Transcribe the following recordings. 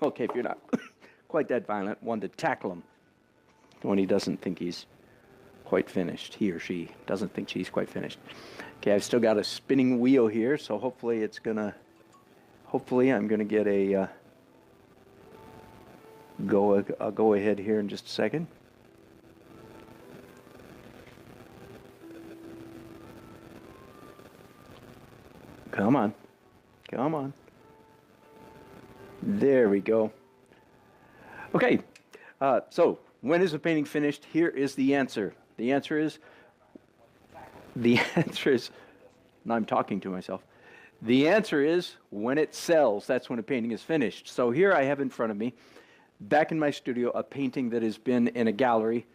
Okay, if you're not quite that violent, one to tackle him when he doesn't think he's quite finished. He or she doesn't think she's quite finished. Okay, I've still got a spinning wheel here, so hopefully I'm gonna get a go ahead here in just a second. Come on. Come on. There we go. Okay, so when is the painting finished? Here is the answer. The answer is, now I'm talking to myself. The answer is when it sells. That's when a painting is finished. So here I have in front of me, back in my studio, a painting that has been in a gallery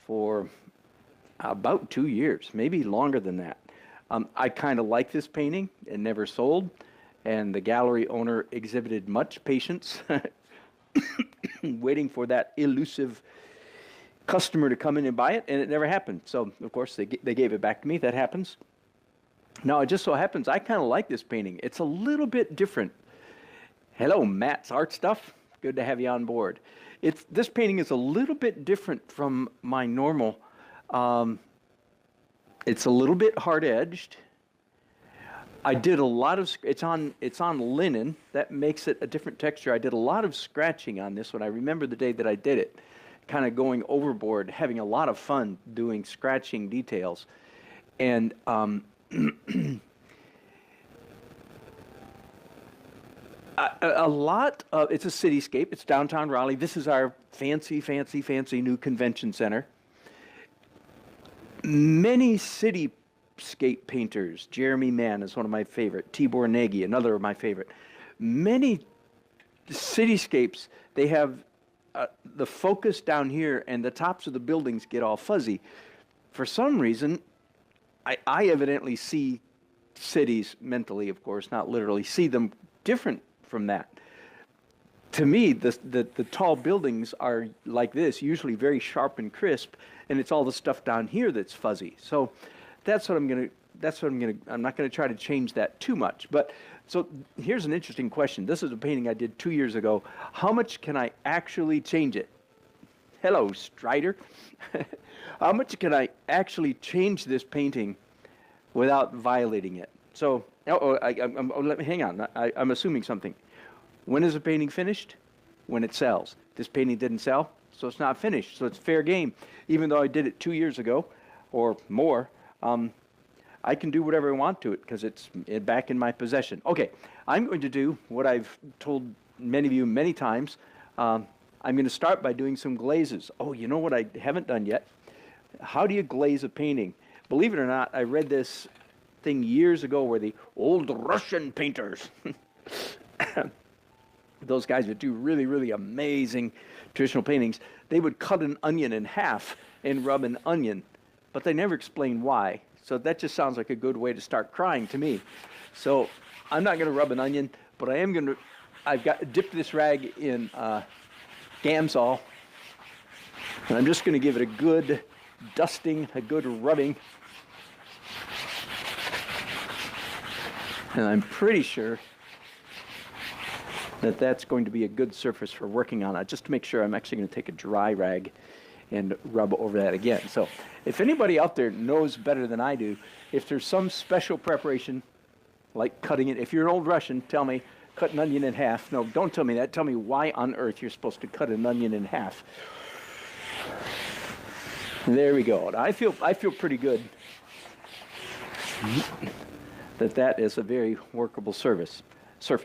for about 2 years, maybe longer than that. I kind of like this painting. It never sold, and the gallery owner exhibited much patience waiting for that elusive customer to come in and buy it, and it never happened. So, of course, they gave it back to me. That happens. Now, it just so happens I kind of like this painting. It's a little bit different. Hello, Matt's Art Stuff. Good to have you on board. This painting is a little bit different from my normal. It's a little bit hard-edged. I did a lot of, it's on linen. That makes it a different texture. I did a lot of scratching on this one. I remember the day that I did it, kind of going overboard, having a lot of fun doing scratching details. And a lot of, it's a cityscape. It's downtown Raleigh. This is our fancy, fancy, fancy new convention center. Many cityscape painters, Jeremy Mann is one of my favorite, Tibor Nagy, another of my favorite. Many cityscapes, they have the focus down here and the tops of the buildings get all fuzzy. For some reason, I evidently see cities mentally, of course, not literally, see them different from that. To me, the tall buildings are like this, usually very sharp and crisp, and it's all the stuff down here that's fuzzy. So I'm not gonna try to change that too much. But so here's an interesting question. This is a painting I did 2 years ago. How much can I actually change it? Hello, Strider. How much can I actually change this painting without violating it? So, hang on, I'm assuming something. When is a painting finished? When it sells. This painting didn't sell, so it's not finished. So it's fair game. Even though I did it 2 years ago or more, I can do whatever I want to it because it's back in my possession. Okay, I'm going to do what I've told many of you many times. I'm going to start by doing some glazes. Oh, you know what I haven't done yet? How do you glaze a painting? Believe it or not, I read this thing years ago where the old Russian painters, those guys that do really, really amazing traditional paintings, they would cut an onion in half and rub an onion, but they never explain why. So that just sounds like a good way to start crying to me. So I'm not going to rub an onion, but I am going to, I've got dipped this rag in Gamsol, and I'm just going to give it a good dusting, a good rubbing. And I'm pretty sure that that's going to be a good surface for working on it. Just to make sure, I'm actually going to take a dry rag and rub over that again. So if anybody out there knows better than I do, if there's some special preparation, like cutting it, if you're an old Russian, tell me, cut an onion in half. No, don't tell me that. Tell me why on earth you're supposed to cut an onion in half. There we go. I feel pretty good that is a very workable surface. So,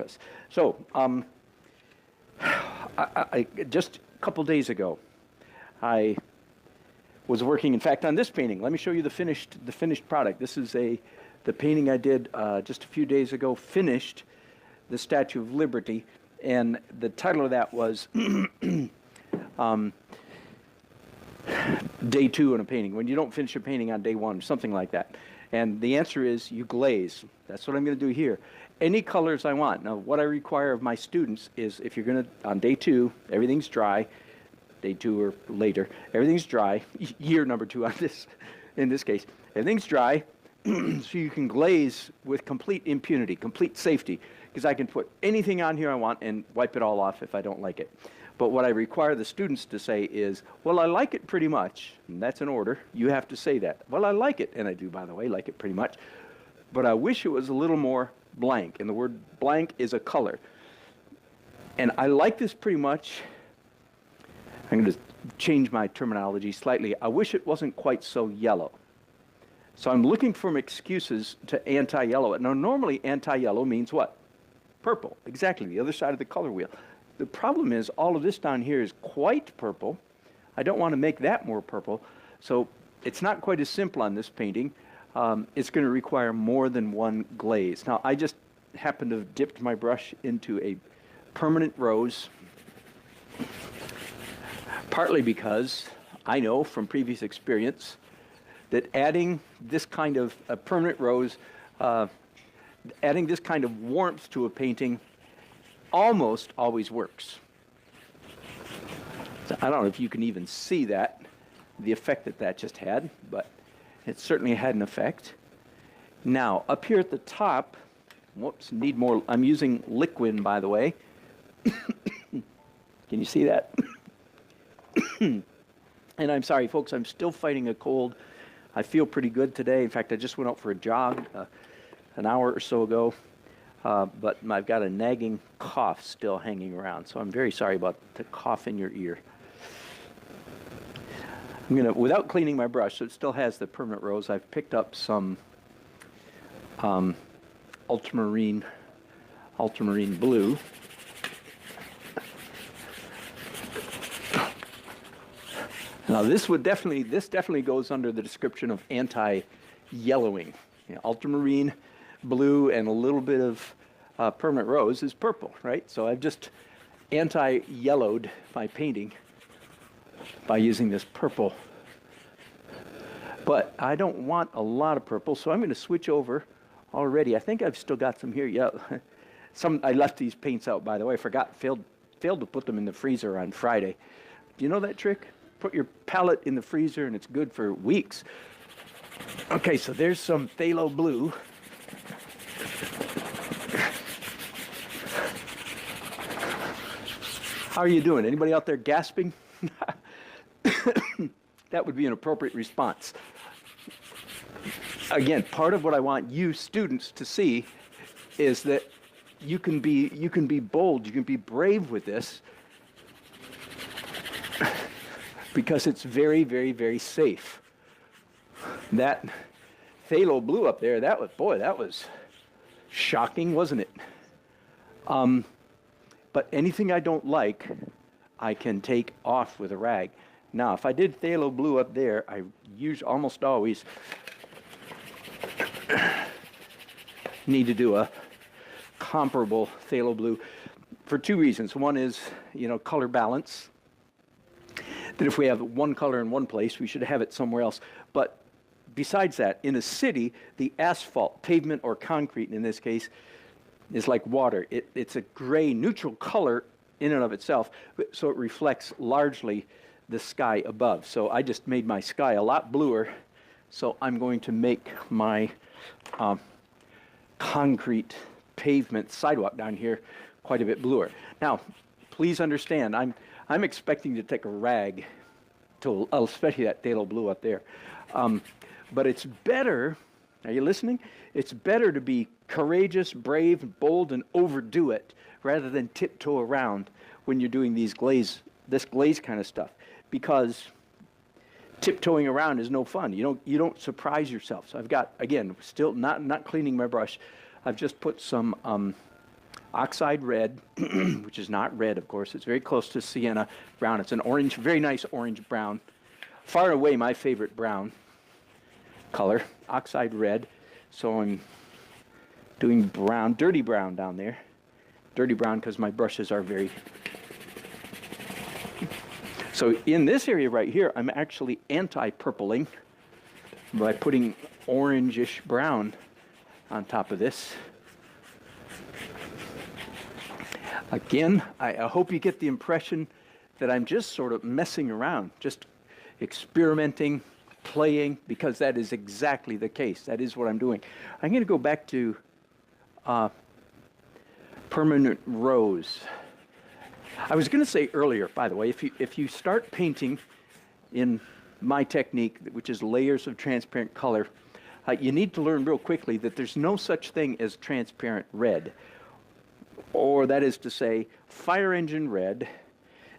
I just a couple days ago, I was working, in fact, on this painting. Let me show you the finished product. This is the painting I did just a few days ago, finished the Statue of Liberty, and the title of that was Day 2 in a painting, when you don't finish a painting on day 1, something like that. And the answer is you glaze. That's what I'm going to do here. Any colors I want. Now, what I require of my students is if you're going to, on day 2, everything's dry, day 2 or later, everything's dry, year number 2 on this, in this case, everything's dry, so you can glaze with complete impunity, complete safety. because I can put anything on here I want and wipe it all off if I don't like it. But what I require the students to say is, well, I like it pretty much. And that's an order. You have to say that. Well, I like it, and I do, by the way, like it pretty much. But I wish it was a little more blank, and the word blank is a color. And I like this pretty much. I'm going to change my terminology slightly. I wish it wasn't quite so yellow. So I'm looking for excuses to anti-yellow. Now, normally anti-yellow means what? Purple. Exactly, the other side of the color wheel. The problem is all of this down here is quite purple. I don't want to make that more purple. So it's not quite as simple on this painting. It's going to require more than one glaze. Now, I just happen to have dipped my brush into a permanent rose, partly because I know from previous experience that adding this kind of a permanent rose, adding this kind of warmth to a painting almost always works. So I don't know if you can even see that, the effect that that just had, but it certainly had an effect. Now, up here at the top, whoops, need more, I'm using Liquin, by the way. Can you see that? And I'm sorry, folks, I'm still fighting a cold. I feel pretty good today. In fact, I just went out for a jog an hour or so ago. But I've got a nagging cough still hanging around, so I'm very sorry about the cough in your ear. I'm going to, without cleaning my brush, so it still has the permanent rose, I've picked up some ultramarine blue. Now this definitely goes under the description of anti-yellowing. Ultramarine blue and a little bit of permanent rose is purple, right? So I've just anti-yellowed my painting by using this purple. But I don't want a lot of purple, so I'm going to switch over already. I think I've still got some here. Yeah, I left these paints out, by the way. Failed to put them in the freezer on Friday. Do you know that trick? Put your palette in the freezer and it's good for weeks. Okay, so there's some phthalo blue. How are you doing? Anybody out there gasping? That would be an appropriate response. Again, part of what I want you students to see is that you can be bold, you can be brave with this, because it's very, very, very safe. That phthalo blue up there, that was shocking, wasn't it? But anything I don't like, I can take off with a rag. Now, if I did phthalo blue up there, I almost always need to do a comparable phthalo blue for two reasons. One is, color balance. That if we have one color in one place, we should have it somewhere else. But besides that, in a city, the asphalt, pavement, or concrete in this case, is like water. It's a gray, neutral color in and of itself, so it reflects largely the sky above. So I just made my sky a lot bluer, so I'm going to make my concrete pavement sidewalk down here quite a bit bluer. Now, please understand, I'm expecting to take a rag to, especially that phthalo blue up there. But it's better, are you listening? It's better to be courageous, brave, bold, and overdo it rather than tiptoe around when you're doing this glaze kind of stuff. Because tiptoeing around is no fun. You don't surprise yourself. So I've got, again, still not cleaning my brush. I've just put some oxide red, which is not red, of course. It's very close to sienna brown. It's an orange, very nice orange brown. Far and away my favorite brown color, oxide red. So I'm doing brown, dirty brown down there. Dirty brown because my brushes are very... So in this area right here, I'm actually anti-purpling by putting orangish brown on top of this. Again, I hope you get the impression that I'm just sort of messing around, just experimenting, playing, because that is exactly the case. That is what I'm doing. I'm going to go back to permanent rose. I was going to say earlier, by the way, if you start painting in my technique, which is layers of transparent color, you need to learn real quickly that there's no such thing as transparent red. Or that is to say, fire engine red,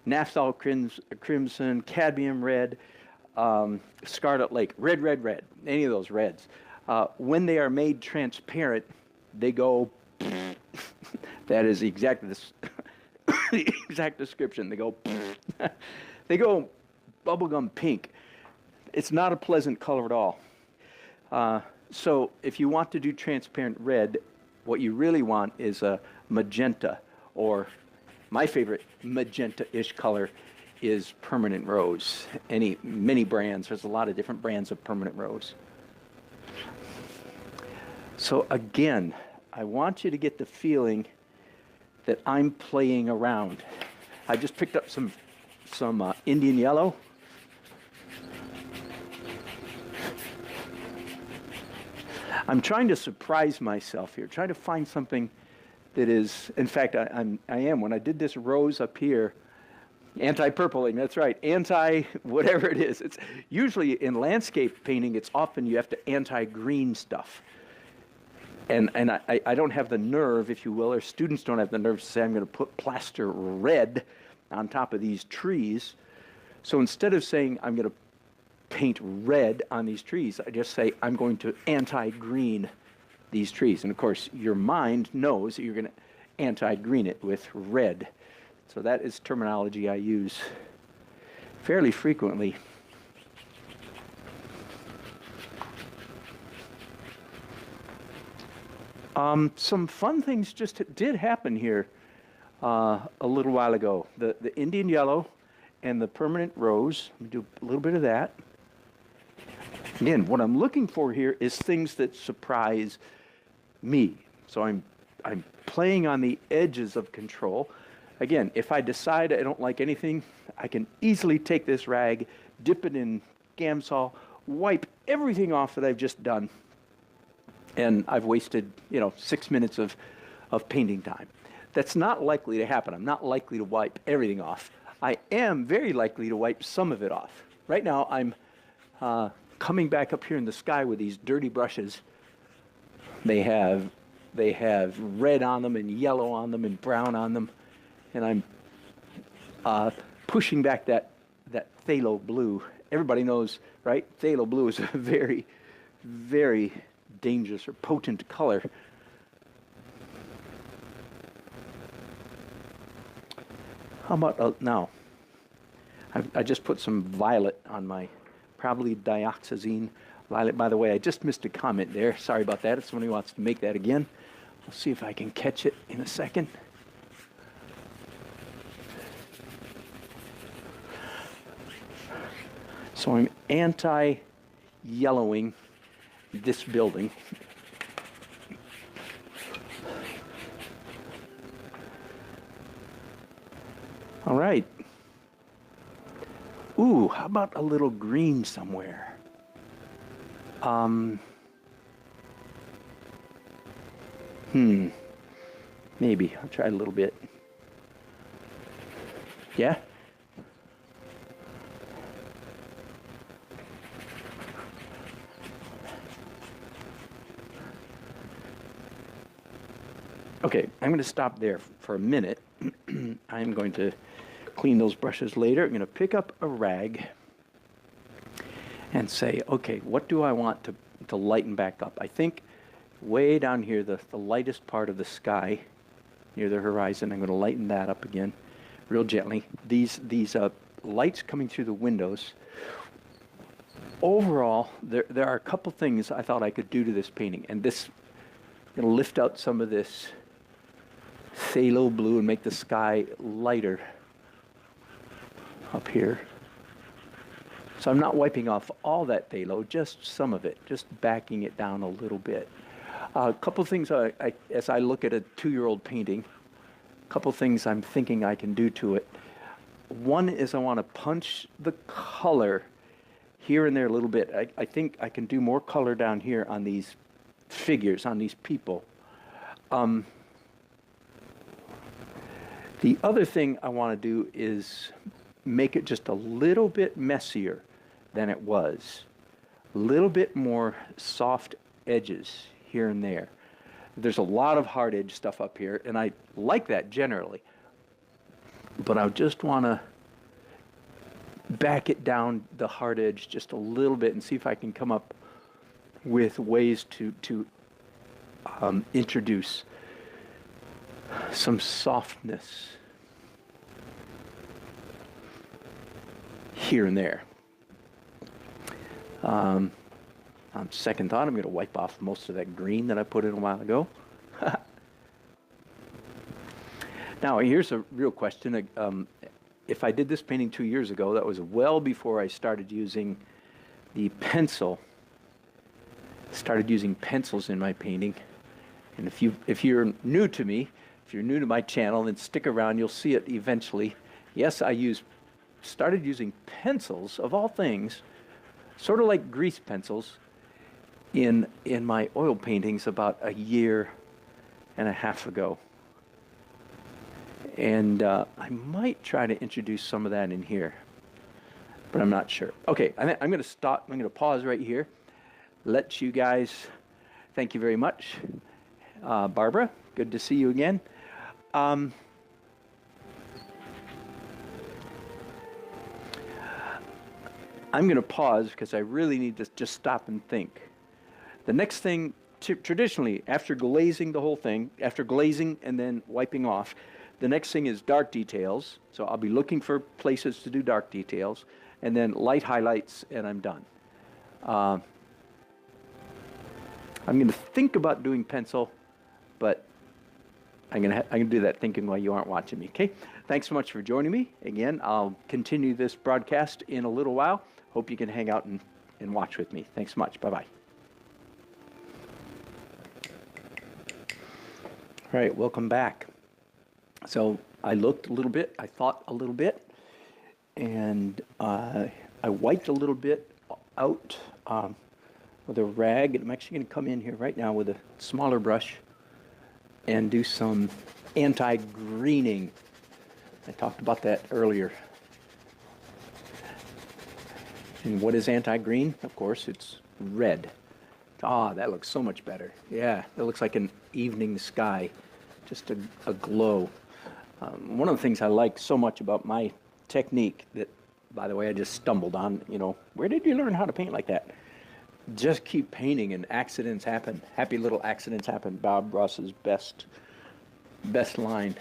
naphthol crimson, cadmium red, scarlet lake, red, red, red, any of those reds. When they are made transparent, they go, that is exactly the exact description. They go, they go bubblegum pink. It's not a pleasant color at all. So if you want to do transparent red, what you really want is a magenta, or my favorite magenta-ish color is permanent rose. Many brands, there's a lot of different brands of permanent rose. So again, I want you to get the feeling that I'm playing around. I just picked up some Indian yellow. I'm trying to surprise myself here, trying to find something that is, in fact, I am. When I did this rose up here, anti-purpling, that's right, anti-whatever it is. It's usually in landscape painting, it's often you have to anti-green stuff. And I don't have the nerve, if you will, or students don't have the nerve to say, I'm going to put plaster red on top of these trees. So instead of saying, I'm going to paint red on these trees, I just say, I'm going to anti-green these trees. And of course, your mind knows that you're going to anti-green it with red. So that is terminology I use fairly frequently. Some fun things just did happen here a little while ago. The Indian yellow and the permanent rose. Let me do a little bit of that. Again, what I'm looking for here is things that surprise me. So I'm playing on the edges of control. Again, if I decide I don't like anything, I can easily take this rag, dip it in Gamsol, wipe everything off that I've just done, and I've wasted, 6 minutes of painting time. That's not likely to happen. I'm not likely to wipe everything off. I am very likely to wipe some of it off. Right now, I'm coming back up here in the sky with these dirty brushes. They have red on them and yellow on them and brown on them, and I'm pushing back that phthalo blue. Everybody knows, right? Phthalo blue is a very, very dangerous or potent color. How about now? I just put some violet on my, probably dioxazine violet. By the way, I just missed a comment there. Sorry about that. If somebody wants to make that again, I'll see if I can catch it in a second. So I'm anti-yellowing this building. All right. Ooh, how about a little green somewhere? Maybe. I'll try a little bit. Yeah? Okay, I'm going to stop there for a minute. I'm going to clean those brushes later. I'm going to pick up a rag and say, okay, what do I want to lighten back up? I think way down here, the lightest part of the sky near the horizon, I'm going to lighten that up again real gently. These lights coming through the windows. Overall, there are a couple things I thought I could do to this painting, and this, I'm going to lift out some of this phthalo blue and make the sky lighter up here. So I'm not wiping off all that phthalo, just some of it, just backing it down a little bit. A couple things as I look at a 2-year-old painting, a couple things I'm thinking I can do to it. One is I want to punch the color here and there a little bit. I think I can do more color down here on these figures, on these people. The other thing I want to do is make it just a little bit messier than it was. A little bit more soft edges here and there. There's a lot of hard edge stuff up here, and I like that generally. But I just want to back it down the hard edge just a little bit and see if I can come up with ways to introduce some softness here and there. On second thought, I'm going to wipe off most of that green that I put in a while ago. Now, here's a real question. If I did this painting 2 years ago, that was well before I started using the pencil. Started using pencils in my painting. And if you're new to me, if you're new to my channel, then stick around. You'll see it eventually. Yes, I started using pencils, of all things, sort of like grease pencils, in my oil paintings about a year and a half ago. And I might try to introduce some of that in here, but I'm not sure. Okay, I'm going to stop. I'm going to pause right here. Let you guys, thank you very much. Barbara, good to see you again. I'm going to pause because I really need to just stop and think. The next thing, traditionally, after glazing the whole thing, after glazing and then wiping off, the next thing is dark details. So I'll be looking for places to do dark details, and then light highlights, and I'm done. I'm going to think about doing pencil, but I'm going to do that thinking while you aren't watching me. Okay? Thanks so much for joining me. Again, I'll continue this broadcast in a little while. Hope you can hang out and watch with me. Thanks so much. Bye-bye. All right, welcome back. So I looked a little bit, I thought a little bit, and I wiped a little bit out with a rag. And I'm actually going to come in here right now with a smaller brush and do some anti-greening. I talked about that earlier. And what is anti-green? Of course, it's red. Ah, that looks so much better. Yeah, it looks like an evening sky, just a glow. One of the things I like so much about my technique that, by the way, I just stumbled on, where did you learn how to paint like that? Just keep painting and accidents happen. Happy little accidents happen. Bob Ross's best line.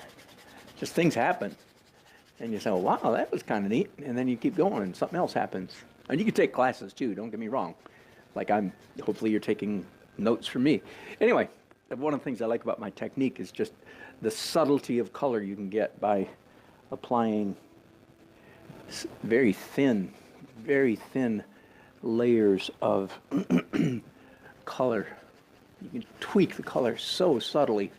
Just things happen. And you say, oh, wow, that was kind of neat. And then you keep going and something else happens. And you can take classes too, don't get me wrong. Like hopefully you're taking notes from me. Anyway, one of the things I like about my technique is just the subtlety of color you can get by applying very thin layers of color. You can tweak the color so subtly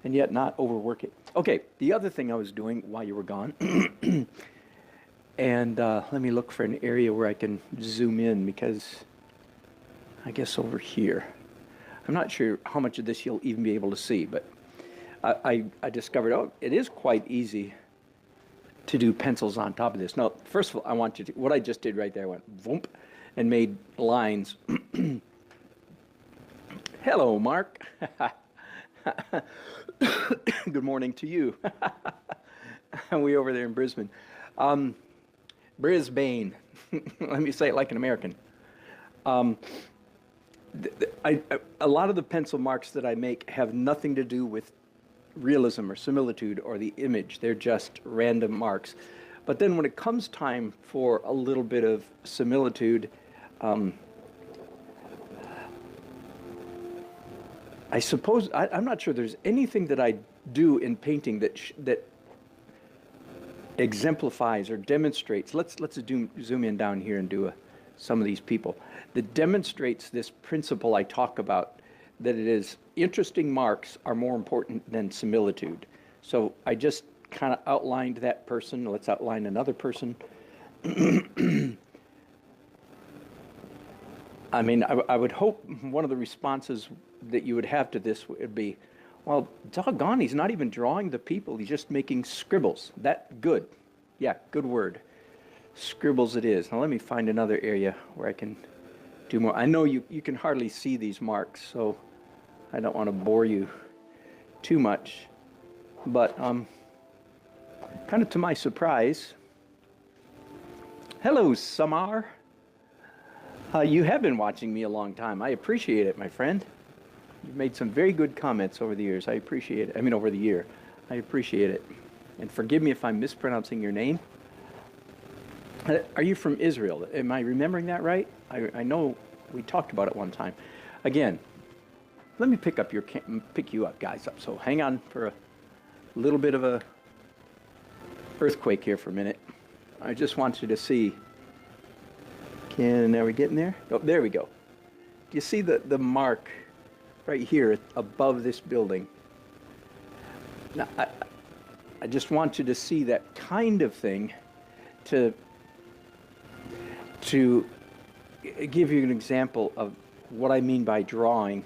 and yet not overwork it. Okay, the other thing I was doing while you were gone, and let me look for an area where I can zoom in, because I guess over here. I'm not sure how much of this you'll even be able to see, but I discovered, it is quite easy to do pencils on top of this. Now, first of all, I want you to, what I just did right there, I went voomp and made lines. Hello, Mark. Good morning to you. We over there in Brisbane. Brisbane. Let me say it like an American. A lot of the pencil marks that I make have nothing to do with realism or similitude or the image. They're just random marks. But then when it comes time for a little bit of similitude, I suppose, I'm not sure there's anything that I do in painting that exemplifies or demonstrates. Let's zoom in down here and do some of these people. That demonstrates this principle I talk about, that it is interesting marks are more important than similitude. So I just kind of outlined that person. Let's outline another person. I mean, I would hope one of the responses that you would have to this would be, Well, doggone, he's not even drawing the people. He's just making scribbles. That good. Yeah, good word. Scribbles it is. Now let me find another area where I can do more. I know you can hardly see these marks, so I don't want to bore you too much. But kind of to my surprise, hello, Samar. You have been watching me a long time. I appreciate it, my friend. You've made some very good comments over the years. I appreciate it. I mean, over the year. I appreciate it. And forgive me if I'm mispronouncing your name. Are you from Israel? Am I remembering that right? I know we talked about it one time. Again, let me pick you up, guys, up. So hang on for a little bit of a earthquake here for a minute. I just want you to see. Are we getting there? Oh, there we go. Do you see the mark right here above this building? Now, I just want you to see that kind of thing to give you an example of what I mean by drawing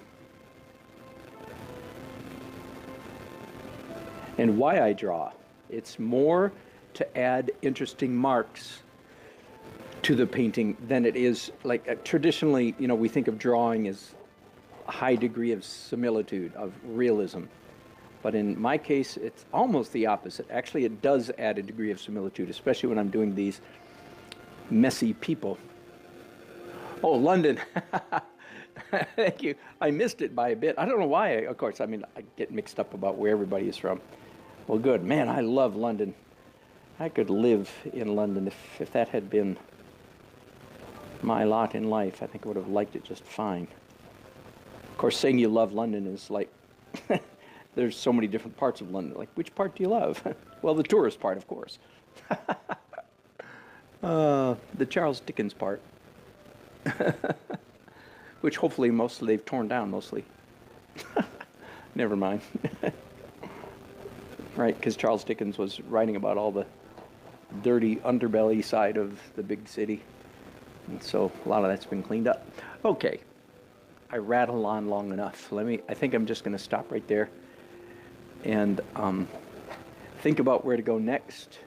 and why I draw. It's more to add interesting marks to the painting than it is like traditionally, we think of drawing as a high degree of similitude, of realism. But in my case, it's almost the opposite. Actually, it does add a degree of similitude, especially when I'm doing these messy people. Oh, London. Thank you. I missed it by a bit. I don't know why. Of course, I get mixed up about where everybody is from. Well, good. Man, I love London. I could live in London if that had been my lot in life. I think I would have liked it just fine. Of course, saying you love London is like, there's so many different parts of London. Like, which part do you love? Well, the tourist part, of course. The Charles Dickens part. Which hopefully they've torn down mostly. Never mind. Right, because Charles Dickens was writing about all the dirty underbelly side of the big city. And so a lot of that's been cleaned up. Okay, I rattle on long enough. I think I'm just going to stop right there and think about where to go next,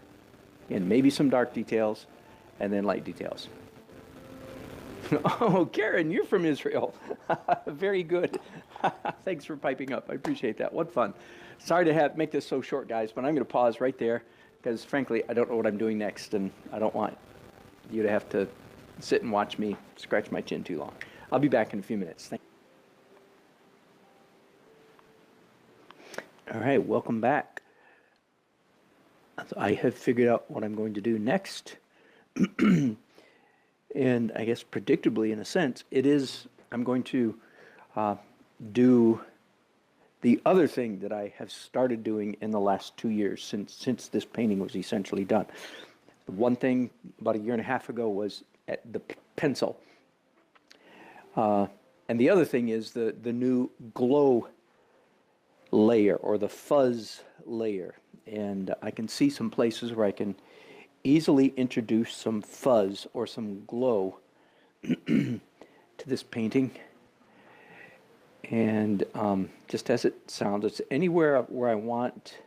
and maybe some dark details and then light details. Oh, Karen, you're from Israel. Very good. Thanks for piping up. I appreciate that. What fun. Sorry to make this so short, guys, but I'm going to pause right there because, frankly, I don't know what I'm doing next, and I don't want you to have to sit and watch me scratch my chin too long. I'll be back in a few minutes. All right, welcome back. So I have figured out what I'm going to do next. And I guess predictably, in a sense, I'm going to do the other thing that I have started doing in the last 2 years since this painting was essentially done. The one thing about a year and a half ago was at the pencil. And the other thing is the new glow layer or the fuzz layer. And I can see some places where I can easily introduce some fuzz or some glow to this painting. And just as it sounds, it's anywhere where I want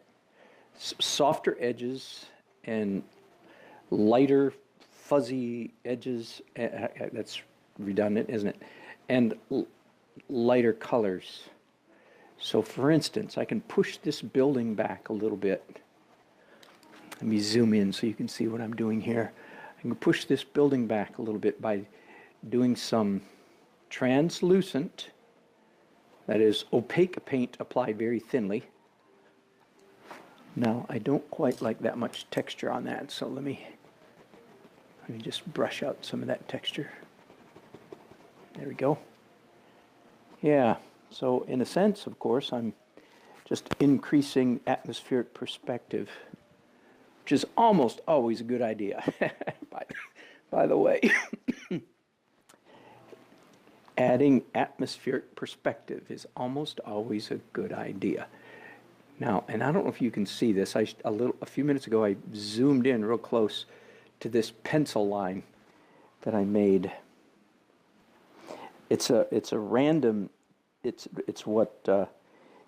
softer edges and lighter fuzzy edges. That's redundant, isn't it? And lighter colors. So for instance, I can push this building back a little bit. Let me zoom in so you can see what I'm doing here. I can push this building back a little bit by doing some translucent, that is opaque paint applied very thinly. Now, I don't quite like that much texture on that, so let me just brush out some of that texture. There we go. Yeah, so in a sense, of course, I'm just increasing atmospheric perspective, which is almost always a good idea, by the way. Adding atmospheric perspective is almost always a good idea. Now, and I don't know if you can see this, a few minutes ago I zoomed in real close to this pencil line that I made. It's a random, it's what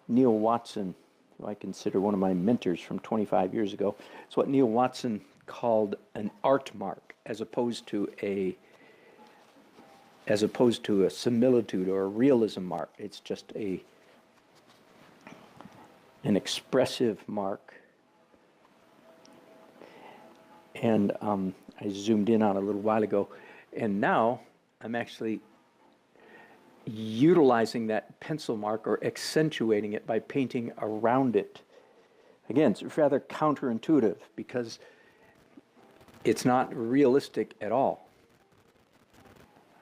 Neil Watson, who I consider one of my mentors from 25 years ago. It's what Neil Watson called an art mark, as opposed to a similitude or a realism mark. It's just an expressive mark. And I zoomed in on it a little while ago, and now I'm actually utilizing that pencil mark or accentuating it by painting around it. Again, it's rather counterintuitive because it's not realistic at all.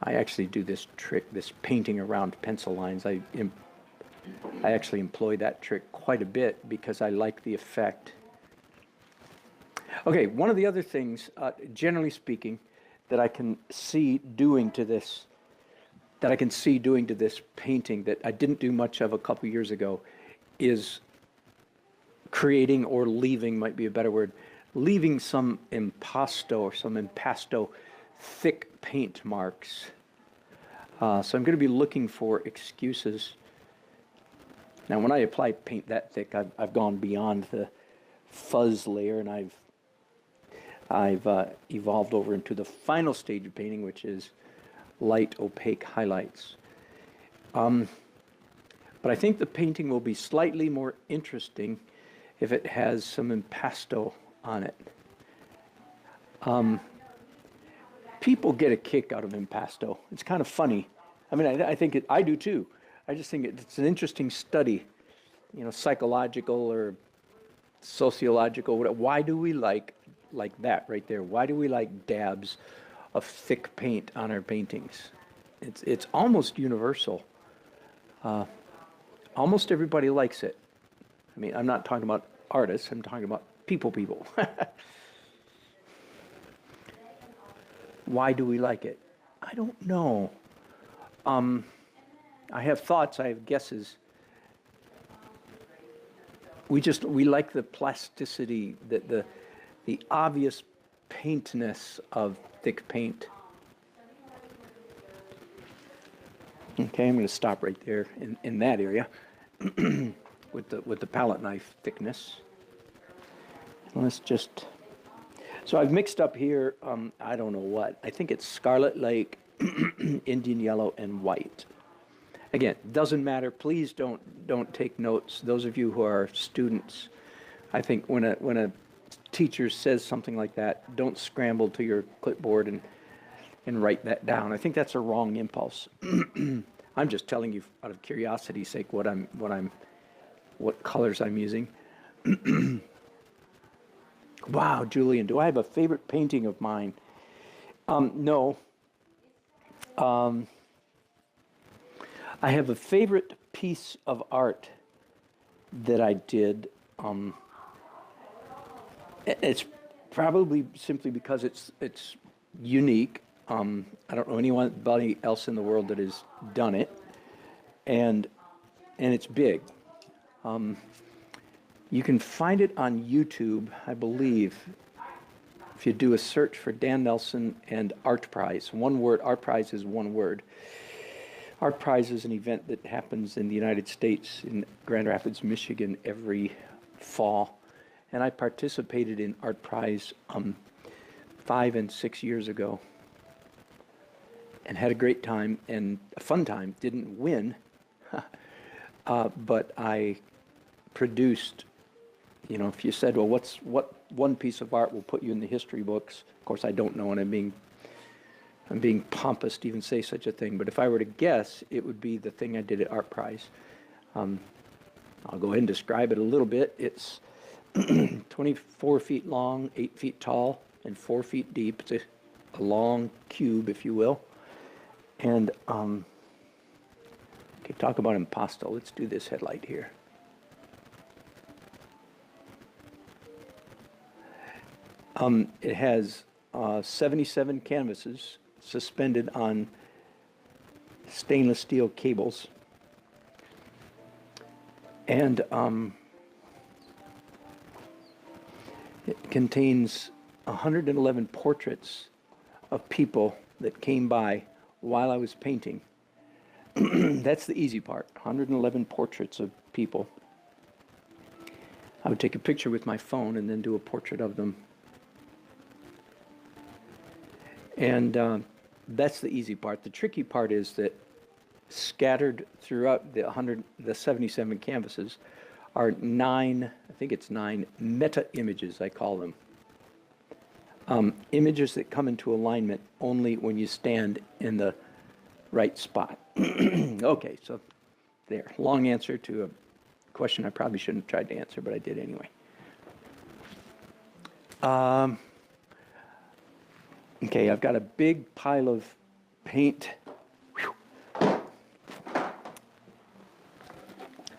I actually do this trick, this painting around pencil lines. I actually employ that trick quite a bit because I like the effect. Okay, one of the other things, generally speaking, that I can see doing to this painting that I didn't do much of a couple years ago is creating, or leaving might be a better word, leaving some impasto thick paint marks. So I'm going to be looking for excuses. Now when I apply paint that thick, I've gone beyond the fuzz layer, and I've evolved over into the final stage of painting, which is light opaque highlights. But I think the painting will be slightly more interesting if it has some impasto on it. People get a kick out of impasto. It's kind of funny. I mean, I think I do too. I just think it's an interesting study, psychological or sociological. Why do we like that right there? Why do we like dabs of thick paint on our paintings? It's almost universal. Almost everybody likes it. I mean, I'm not talking about artists, I'm talking about people. Why do we like it? I don't know. I have thoughts, I have guesses. We like the plasticity, the obvious paintness of thick paint. Okay, I'm going to stop right there in that area with the palette knife thickness. Let's just. So I've mixed up here. I don't know what. I think it's Scarlet Lake, Indian Yellow, and White. Again, doesn't matter. Please don't take notes. Those of you who are students, I think when a teacher says something like that, don't scramble to your clipboard and write that down. I think that's a wrong impulse. I'm just telling you out of curiosity's sake what colors I'm using. Wow, Julian, do I have a favorite painting of mine? No. I have a favorite piece of art that I did. It's probably simply because it's unique. I don't know anybody else in the world that has done it, and it's big. You can find it on YouTube, I believe, if you do a search for Dan Nelson and Art Prize. One word, Art Prize is one word. Art Prize is an event that happens in the United States, in Grand Rapids, Michigan, every fall. And I participated in Art Prize 5 and 6 years ago and had a great time and a fun time. Didn't win, but I produced, if you said, well, what one piece of art will put you in the history books? Of course, I don't know, and I'm being pompous to even say such a thing, but if I were to guess, it would be the thing I did at Art Prize. I'll go ahead and describe it a little bit. It's 24 feet long, 8 feet tall, and 4 feet deep. It's a long cube, if you will. And, okay, talk about impasto. Let's do this headlight here. It has 77 canvases suspended on stainless steel cables. And it contains 111 portraits of people that came by while I was painting. That's the easy part. 111 portraits of people. I would take a picture with my phone and then do a portrait of them. And that's the easy part. The tricky part is that scattered throughout the 77 canvases are 9, I think it's 9 meta images, I call them. Images that come into alignment only when you stand in the right spot. Okay, so there. Long answer to a question I probably shouldn't have tried to answer, but I did anyway. Okay, I've got a big pile of paint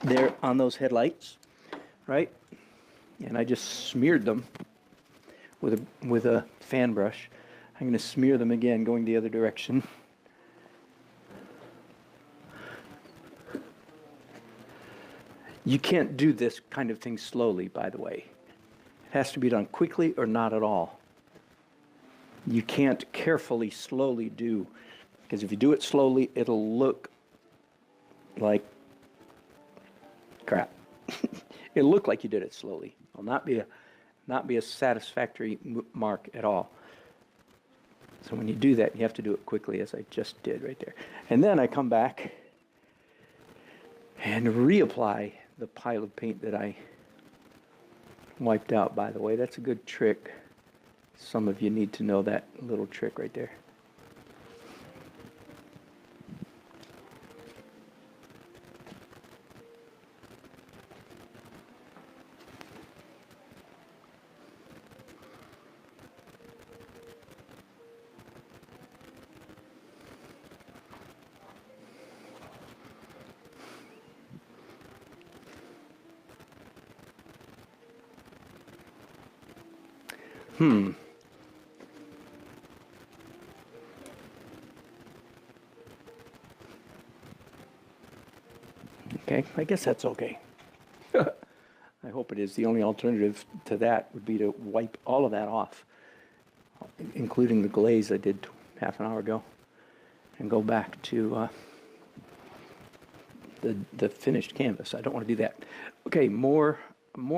there on those headlights, right? And I just smeared them with a fan brush. I'm going to smear them again going the other direction. You can't do this kind of thing slowly, by the way. It has to be done quickly or not at all. You can't carefully, slowly do, because if you do it slowly, it'll look like crap. It'll look like you did it slowly. It'll not be a satisfactory mark at all. So when you do that, you have to do it quickly, as I just did right there. And then I come back and reapply the pile of paint that I wiped out, by the way. That's a good trick. Some of you need to know that little trick right there. Okay, I guess that's okay. I hope it is. The only alternative to that would be to wipe all of that off, including the glaze I did half an hour ago, and go back to the finished canvas. I don't want to do that. Okay, more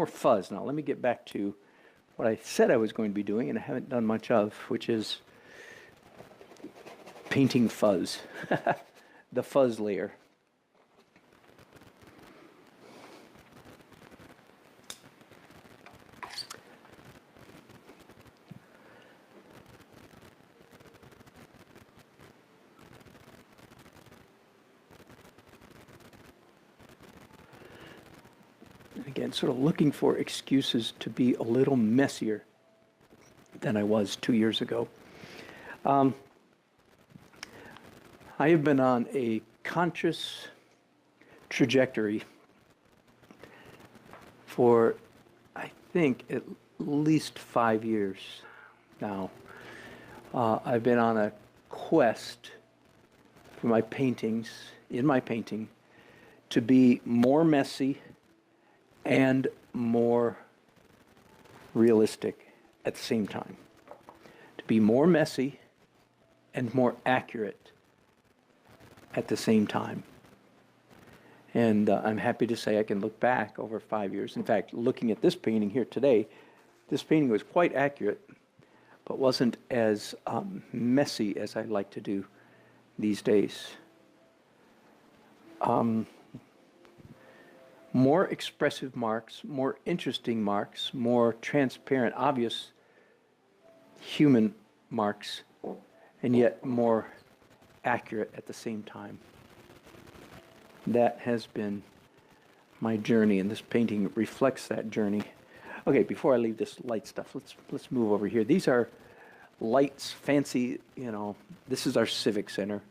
fuzz. Now let me get back to what I said I was going to be doing and I haven't done much of, which is painting fuzz, the fuzz layer. Again, sort of looking for excuses to be a little messier than I was 2 years ago. I have been on a conscious trajectory for, I think, at least 5 years now. I've been on a quest for my paintings, in my painting, to be more messy and more realistic at the same time. To be more messy and more accurate at the same time. And I'm happy to say I can look back over 5 years. In fact, looking at this painting here today, this painting was quite accurate, but wasn't as messy as I like to do these days. More expressive marks, more interesting marks, more transparent, obvious human marks, and yet more accurate at the same time. That has been my journey, and this painting reflects that journey. Okay, before I leave this light stuff, let's move over here. These are lights, fancy, this is our Civic Center.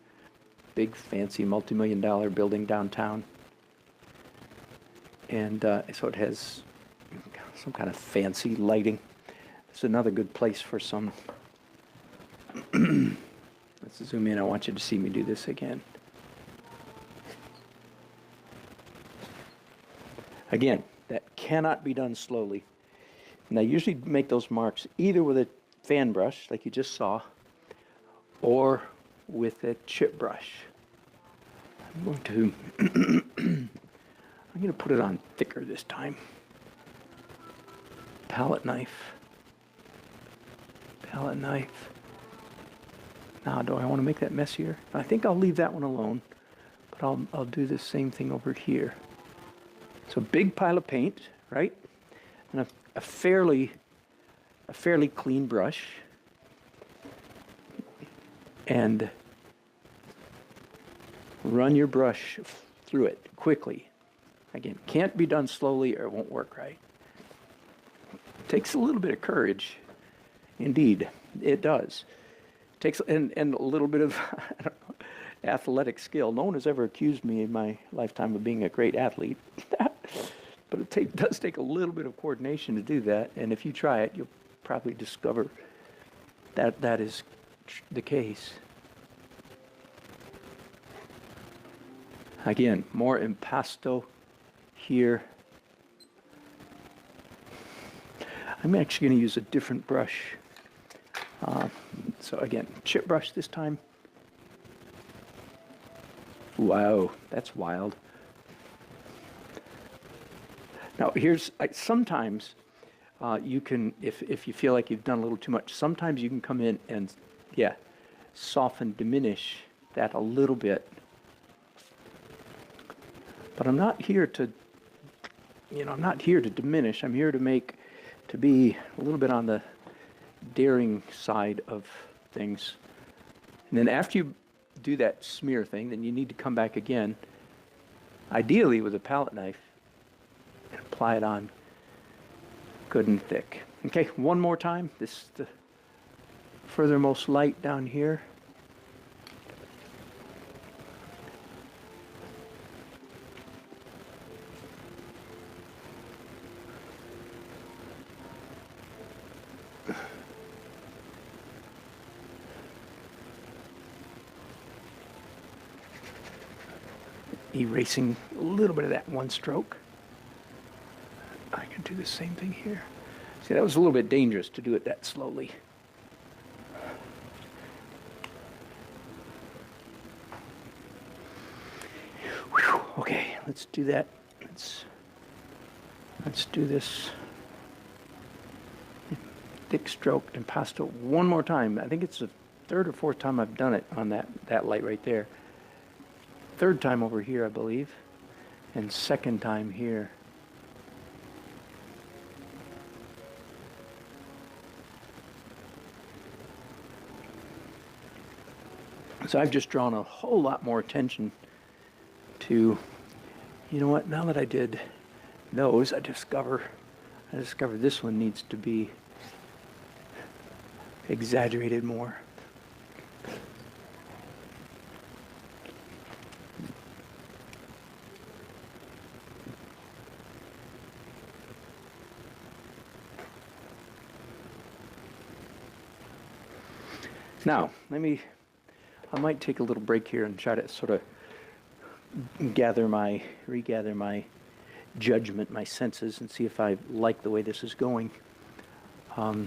Big, fancy, multi-million-dollar building downtown. And so it has some kind of fancy lighting. It's another good place for some. Let's zoom in. I want you to see me do this again. Again, that cannot be done slowly. And I usually make those marks either with a fan brush, like you just saw, or with a chip brush. I'm going to I'm going to put it on thicker this time. Palette knife. Palette knife. Now, do I want to make that messier? I think I'll leave that one alone, but I'll do the same thing over here. So big pile of paint, right? And a fairly clean brush. And run your brush through it quickly. Again, can't be done slowly or it won't work right. Takes a little bit of courage. Indeed, it does. Takes and a little bit of I don't know, athletic skill. No one has ever accused me in my lifetime of being a great athlete. But it does take a little bit of coordination to do that. And if you try it, you'll probably discover that that is the case. Again, more impasto here. I'm actually going to use a different brush. So again, chip brush this time. Wow, that's wild. Now here's, sometimes you can, if you feel like you've done a little too much, sometimes you can come in and, yeah, soften, diminish that a little bit. But I'm not here to, I'm not here to diminish. I'm here to be a little bit on the daring side of things. And then after you do that smear thing, then you need to come back again, ideally with a palette knife, and apply it on good and thick. Okay, one more time. This is the furthermost light down here. Erasing a little bit of that one stroke. I can do the same thing here. See, that was a little bit dangerous to do it that slowly. Whew, okay, let's do that. Let's do this thick stroke impasto one more time. I think it's the third or fourth time I've done it on that light right there. Third time over here, I believe, and second time here. So I've just drawn a whole lot more attention to, you know what, now that I did those, I discover this one needs to be exaggerated more. Now, I might take a little break here and try to sort of regather my judgment, my senses, and see if I like the way this is going. I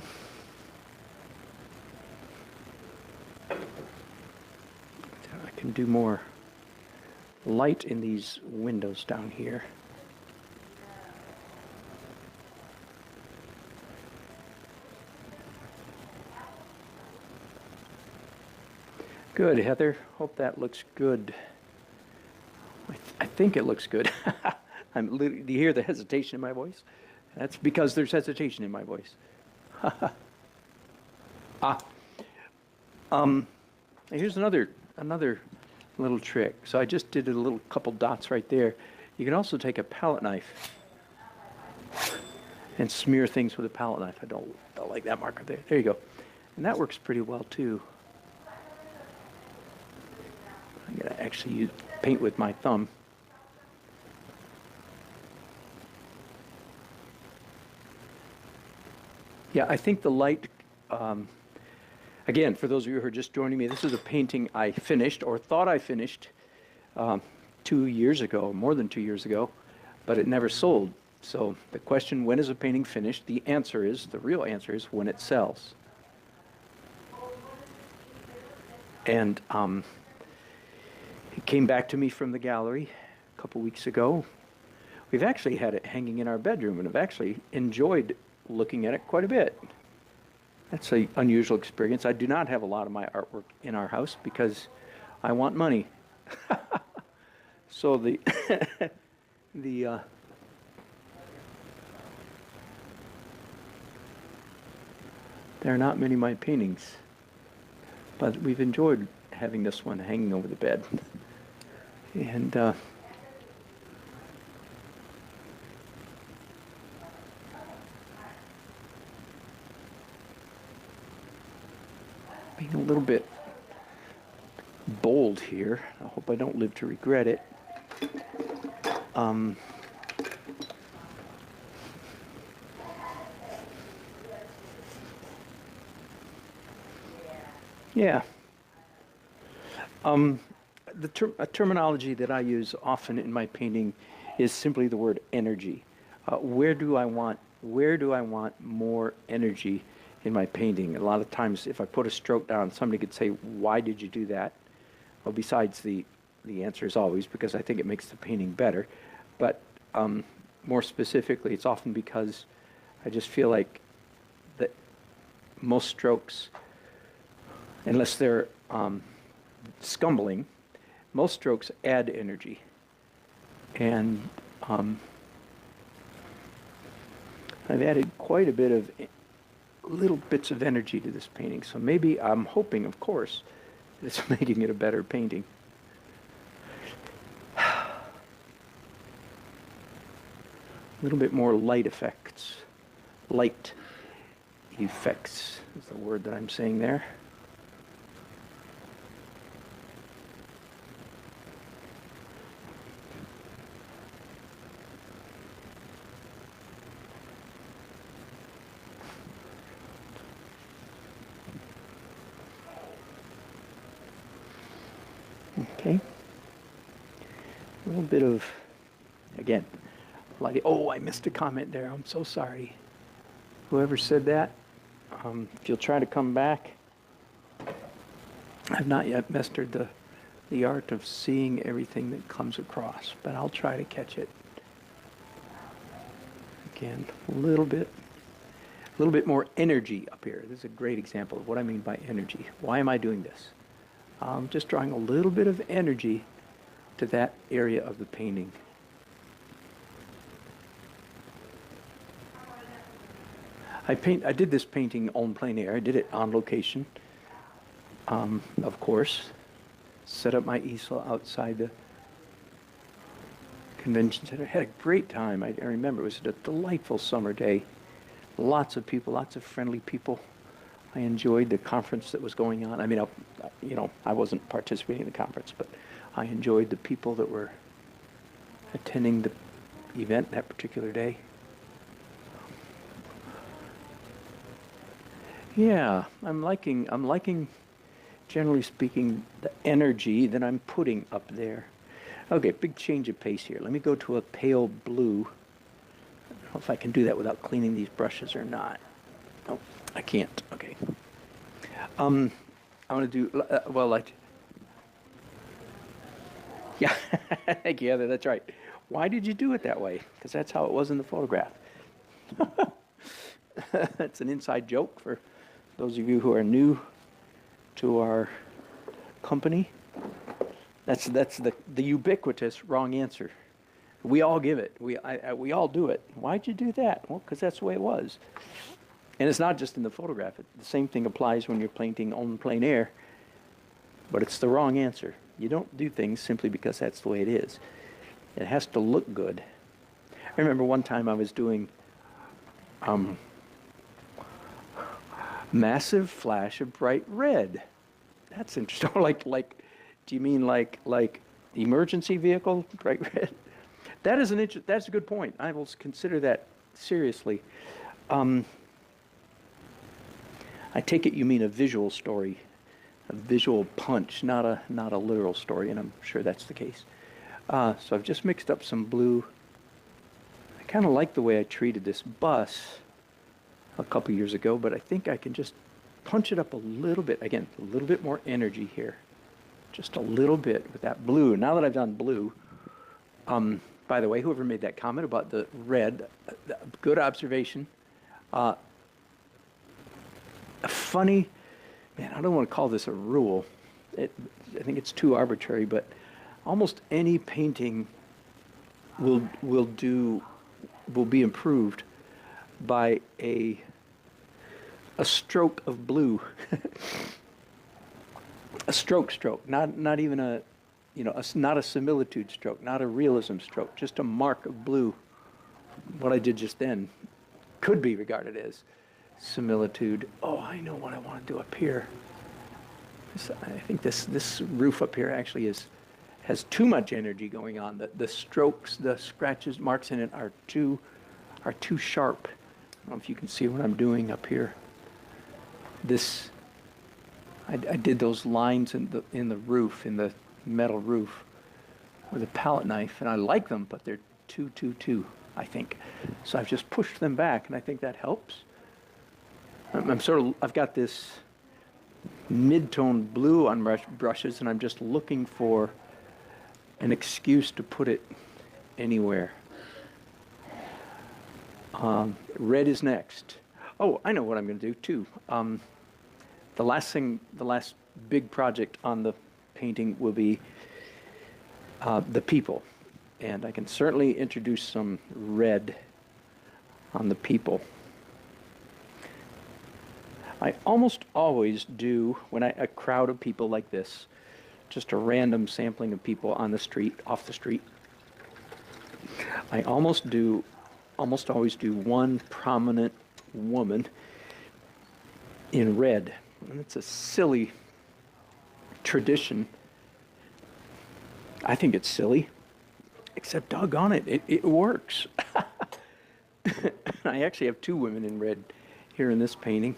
can do more light in these windows down here. Good, Heather. Hope that looks good. I think it looks good. Do you hear the hesitation in my voice? That's because there's hesitation in my voice. Here's another little trick. So I just did a little couple dots right there. You can also take a palette knife and smear things with a palette knife. I don't like that marker there. There you go. And that works pretty well too. I'm going to actually paint with my thumb. Yeah, I think the light, again, for those of you who are just joining me, this is a painting I finished, or thought I finished, 2 years ago, more than 2 years ago, but it never sold. So the question, when is a painting finished? The real answer is when it sells. And It came back to me from the gallery a couple weeks ago. We've actually had it hanging in our bedroom and have actually enjoyed looking at it quite a bit. That's an unusual experience. I do not have a lot of my artwork in our house because I want money. So the there are not many of my paintings, but we've enjoyed having this one hanging over the bed. And being a little bit bold here. I hope I don't live to regret it. Yeah. A terminology that I use often in my painting is simply the word energy. Where do I want more energy in my painting? A lot of times if I put a stroke down, somebody could say, why did you do that? Well, besides the answer is always because I think it makes the painting better. But more specifically, it's often because I just feel like that most strokes, unless they're scumbling, most strokes add energy. And I've added quite a bit of little bits of energy to this painting. So maybe I'm hoping, of course, that it's making it a better painting. A little bit more light effects. Light effects is the word that I'm saying there. Okay. A little bit of, again, like, oh, I missed a comment there. I'm so sorry. Whoever said that, if you'll try to come back, I've not yet mastered the art of seeing everything that comes across, but I'll try to catch it. Again, a little bit more energy up here. This is a great example of what I mean by energy. Why am I doing this? I'm just drawing a little bit of energy to that area of the painting. I did this painting en plein air. I did it on location, of course. Set up my easel outside the convention center. Had a great time. I remember it was a delightful summer day. Lots of people, lots of friendly people. I enjoyed the conference that was going on. I mean, I wasn't participating in the conference, but I enjoyed the people that were attending the event that particular day. Yeah, I'm liking, generally speaking, the energy that I'm putting up there. Okay, big change of pace here. Let me go to a pale blue. I don't know if I can do that without cleaning these brushes or not. Oh, I can't. Okay. I want to do, yeah, thank you, Heather, that's right. Why did you do it that way? Because that's how it was in the photograph. That's an inside joke for those of you who are new to our company. That's the ubiquitous wrong answer. We all give it. We all do it. Why'd you do that? Well, because that's the way it was. And it's not just in the photograph. The same thing applies when you're painting en plein air, but it's the wrong answer. You don't do things simply because that's the way it is. It has to look good. I remember one time I was doing massive flash of bright red. That's interesting. Do you mean like emergency vehicle bright red? That's a good point. I will consider that seriously. I take it you mean a visual story, a visual punch, not a literal story, and I'm sure that's the case. So I've just mixed up some blue. I kind of like the way I treated this bus a couple years ago, but I think I can just punch it up a little bit. Again, a little bit more energy here. just a little bit with that blue. Now that I've done blue, by the way, whoever made that comment about the red, good observation. A funny, man, I don't want to call this a rule. I think it's too arbitrary, but almost any painting will be improved by a stroke of blue. A stroke, not even a, not a similitude stroke, not a realism stroke, just a mark of blue. What I did just then could be regarded as similitude. Oh, I know what I want to do up here. I think this roof up here actually has too much energy going on. The strokes, the scratches, marks in it are too sharp. I don't know if you can see what I'm doing up here. I did those lines in the roof, in the metal roof, with a palette knife, and I like them, but they're too, I think. So I've just pushed them back, and I think that helps. I've got this mid-tone blue on brushes, and I'm just looking for an excuse to put it anywhere. Red is next. Oh, I know what I'm going to do too. The last big project on the painting will be the people, and I can certainly introduce some red on the people. I almost always do, when a crowd of people like this, just a random sampling of people on the street, off the street, I almost always do one prominent woman in red. And it's a silly tradition. I think it's silly, except doggone it, it works. I actually have two women in red here in this painting.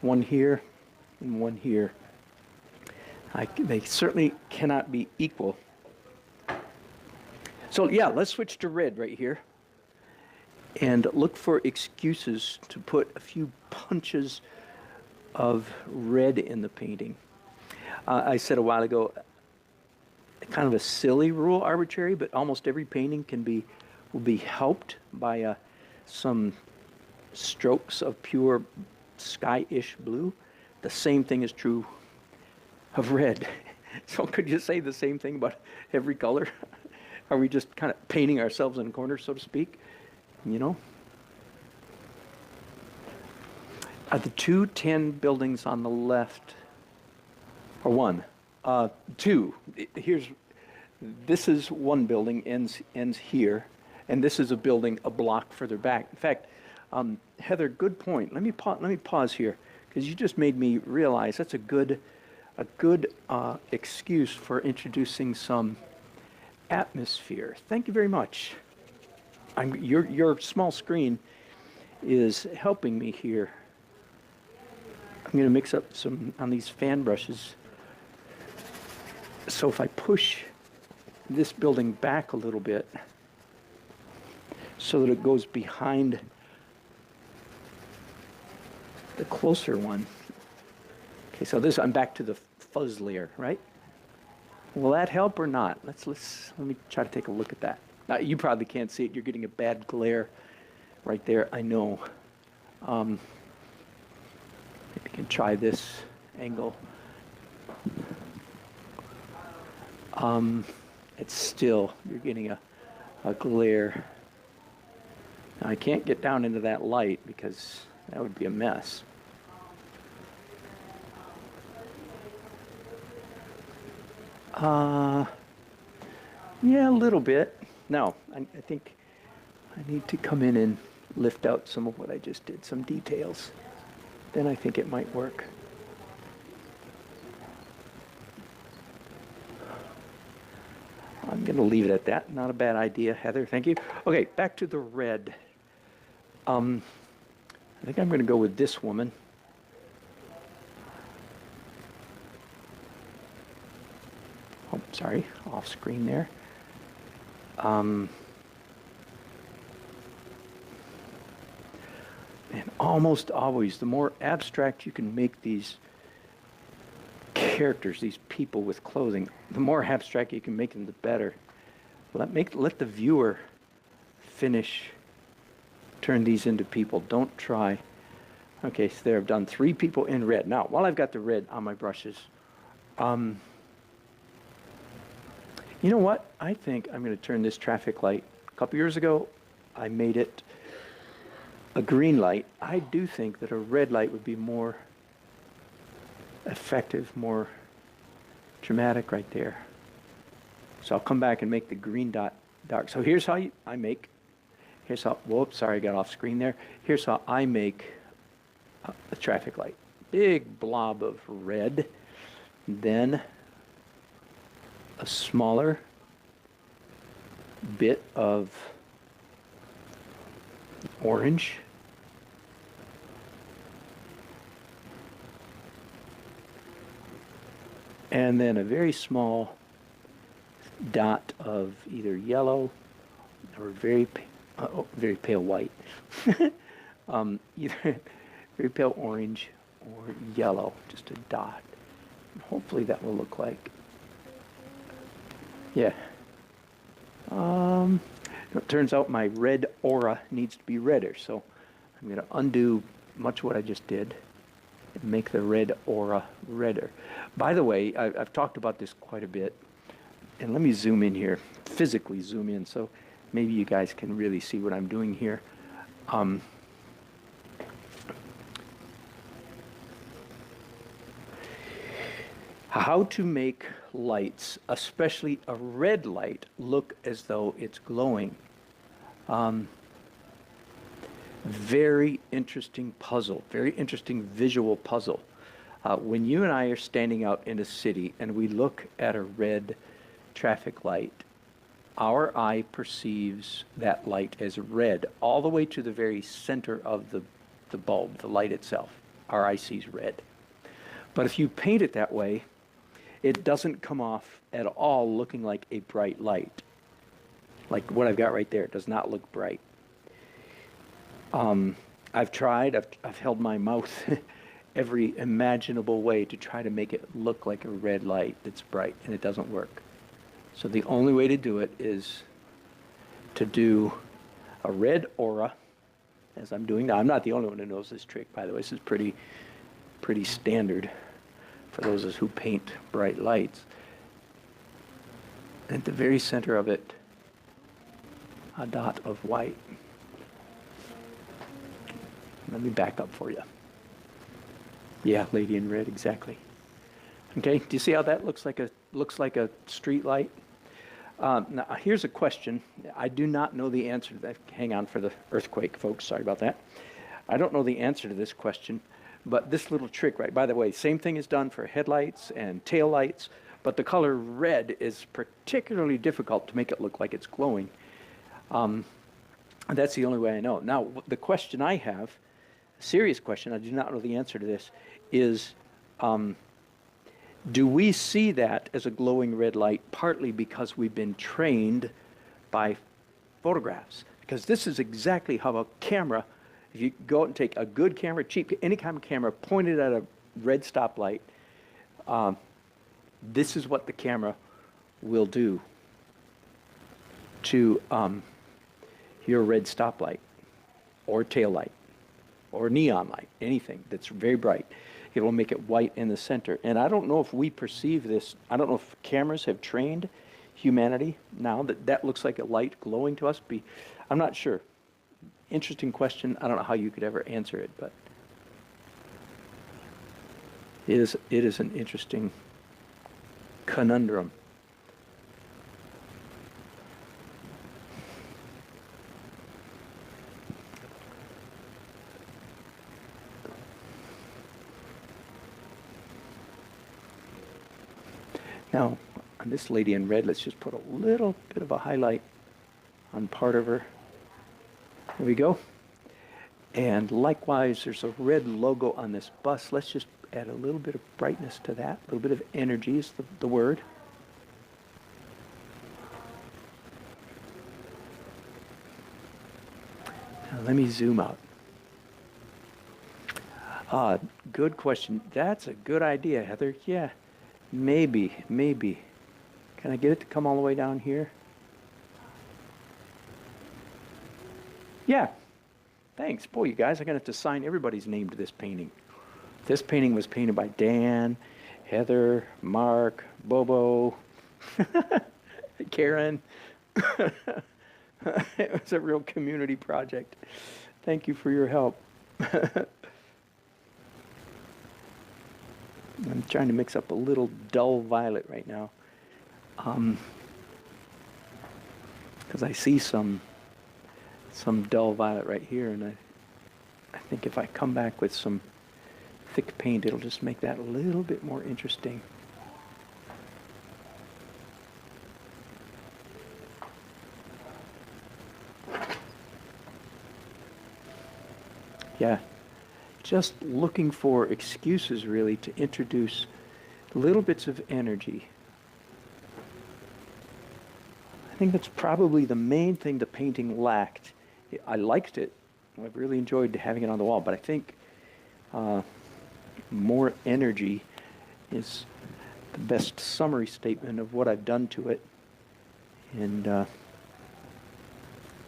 One here and one here. They certainly cannot be equal. So yeah, let's switch to red right here. And look for excuses to put a few punches of red in the painting. I said a while ago, kind of a silly rule, arbitrary, but almost every painting will be helped by some strokes of pure sky-ish blue. The same thing is true of red. So could you say the same thing about every color? Are we just kind of painting ourselves in a corner, so to speak? Are the 2 10 buildings on the left, or one? Two. This is one building, ends here, and this is a building a block further back. In fact, Heather, good point. Let me pause here, because you just made me realize that's a good excuse for introducing some atmosphere. Thank you very much. Your small screen is helping me here. I'm going to mix up some on these fan brushes. So if I push this building back a little bit so that it goes behind the closer one. Okay, so I'm back to the fuzz layer, right? Will that help or not? Let me try to take a look at that. Now, you probably can't see it. You're getting a bad glare right there, I know. Maybe you can try this angle. It's still, you're getting a glare. Now, I can't get down into that light because that would be a mess. Yeah, a little bit. No, I think I need to come in and lift out some of what I just did, some details. Then I think it might work. I'm going to leave it at that. Not a bad idea, Heather. Thank you. Okay, back to the red. I think I'm going to go with this woman. Oh, sorry, off screen there. And almost always, the more abstract you can make these characters, these people with clothing. The more abstract you can make them, the better. Let the viewer finish. Turn these into people. Don't try. Okay, so there I've done 3 people in red. Now, while I've got the red on my brushes, you know what? I think I'm going to turn this traffic light. A couple years ago, I made it a green light. I do think that a red light would be more effective, more dramatic right there. So I'll come back and make the green dot dark. So here's how I make, here's how, whoops, sorry, I got off screen there. Here's how I make a traffic light. Big blob of red, then a smaller bit of orange, and then a very small dot of either yellow or very pale white. Either very pale orange or yellow, just a dot. And hopefully that will look like, yeah. It turns out my red aura needs to be redder, so I'm going to undo much of what I just did and make the red aura redder. By the way, I've talked about this quite a bit, and let me zoom in here, physically zoom in, so maybe you guys can really see what I'm doing here. How to make lights, especially a red light, look as though it's glowing. Very interesting puzzle, very interesting visual puzzle. When you and I are standing out in a city and we look at a red traffic light, our eye perceives that light as red all the way to the very center of the bulb, the light itself. Our eye sees red. But if you paint it that way, it doesn't come off at all looking like a bright light. Like what I've got right there, it does not look bright. I've tried, I've held my mouth every imaginable way to try to make it look like a red light that's bright, and it doesn't work. So the only way to do it is to do a red aura, as I'm doing now. I'm not the only one who knows this trick, by the way. This is pretty standard for those of us who paint bright lights. At the very center of it, a dot of white. Let me back up for you. Yeah, lady in red, exactly. Okay, do you see how that looks like a street light? Now here's a question. I do not know the answer to that. Hang on for the earthquake, folks. Sorry about that. I don't know the answer to this question, but this little trick, right? By the way, same thing is done for headlights and tail lights, but the color red is particularly difficult to make it look like it's glowing. That's the only way I know. Now, the question I have, a serious question, I do not know the answer to this, is do we see that as a glowing red light partly because we've been trained by photographs? Because this is exactly how a camera, if you go out and take a good camera, cheap, any kind of camera, pointed at a red stoplight, this is what the camera will do to your red stoplight or tail light or neon light, anything that's very bright. It will make it white in the center. And I don't know if we perceive this. I don't know if cameras have trained humanity now that that looks like a light glowing to us. I'm not sure. Interesting question. I don't know how you could ever answer it, but it is an interesting conundrum. Now, on this lady in red, let's just put a little bit of a highlight on part of her. There we go. And likewise, there's a red logo on this bus. Let's just add a little bit of brightness to that. A little bit of energy is the word. Now, let me zoom out. Good question. That's a good idea, Heather. Yeah. Maybe, maybe. Can I get it to come all the way down here? Yeah. Thanks. Boy, you guys, I'm going to have to sign everybody's name to this painting. This painting was painted by Dan, Heather, Mark, Bobo, Karen. It was a real community project. Thank you for your help. I'm trying to mix up a little dull violet right now. Because I see some dull violet right here, and I think if I come back with some thick paint, it'll just make that a little bit more interesting. Yeah, just looking for excuses really to introduce little bits of energy. I think that's probably the main thing the painting lacked. I liked it. I've really enjoyed having it on the wall, but I think more energy is the best summary statement of what I've done to it. And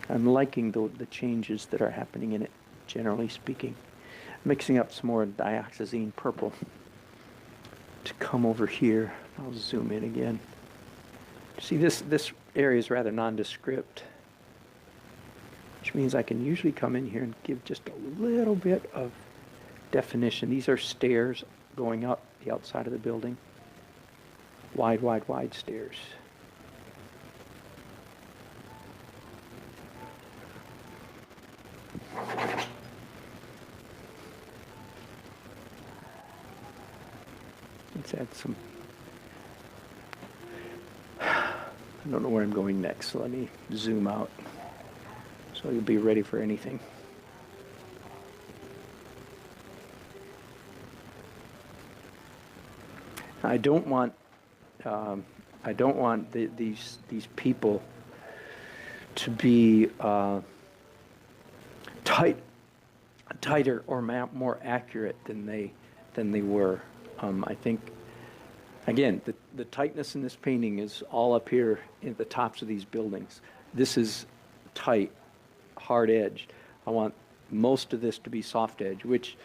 I'm liking the changes that are happening in it, generally speaking. Mixing up some more dioxazine purple to come over here. I'll zoom in again. See, this area is rather nondescript, which means I can usually come in here and give just a little bit of definition. These are stairs going up the outside of the building. Wide, wide, wide stairs. Let's add some. I don't know where I'm going next, so let me zoom out so you'll be ready for anything. I don't want these people to be tighter or more accurate than they were. I think, again, the tightness in this painting is all up here in the tops of these buildings. This is tight, hard edge. I want most of this to be soft edge, which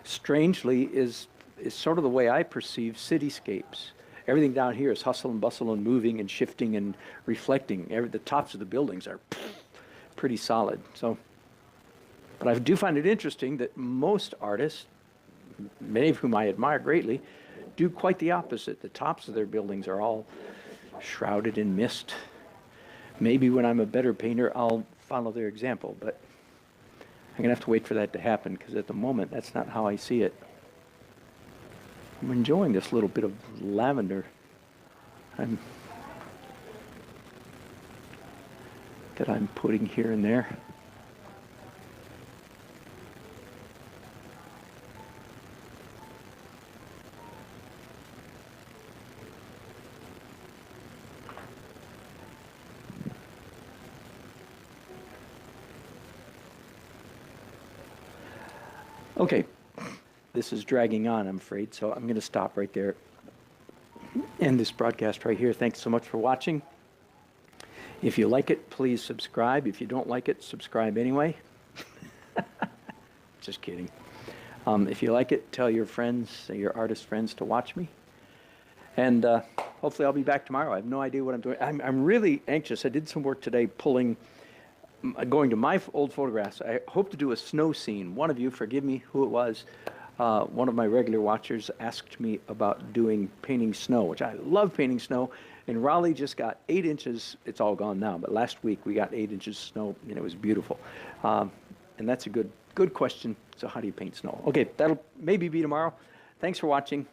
strangely is sort of the way I perceive cityscapes. Everything down here is hustle and bustle and moving and shifting and reflecting. The tops of the buildings are pretty solid. So, but I do find it interesting that most artists, many of whom I admire greatly, do quite the opposite. The tops of their buildings are all shrouded in mist. Maybe when I'm a better painter, I'll follow their example, but I'm going to have to wait for that to happen, because at the moment, that's not how I see it. I'm enjoying this little bit of lavender that I'm putting here and there. Okay, this is dragging on, I'm afraid, so I'm going to stop right there. End this broadcast right here. Thanks so much for watching. If you like it, please subscribe. If you don't like it, subscribe anyway. Just kidding. If you like it, tell your friends, your artist friends, to watch me. And hopefully I'll be back tomorrow. I have no idea what I'm doing. I'm really anxious. I did some work today going to my old photographs. I hope to do a snow scene. One of you, forgive me who it was, one of my regular watchers asked me about painting snow, which I love painting snow. And Raleigh just got 8 inches. It's all gone now, but last week we got 8 inches of snow, and it was beautiful. And that's a good question. So how do you paint snow? Okay, that'll maybe be tomorrow. Thanks for watching.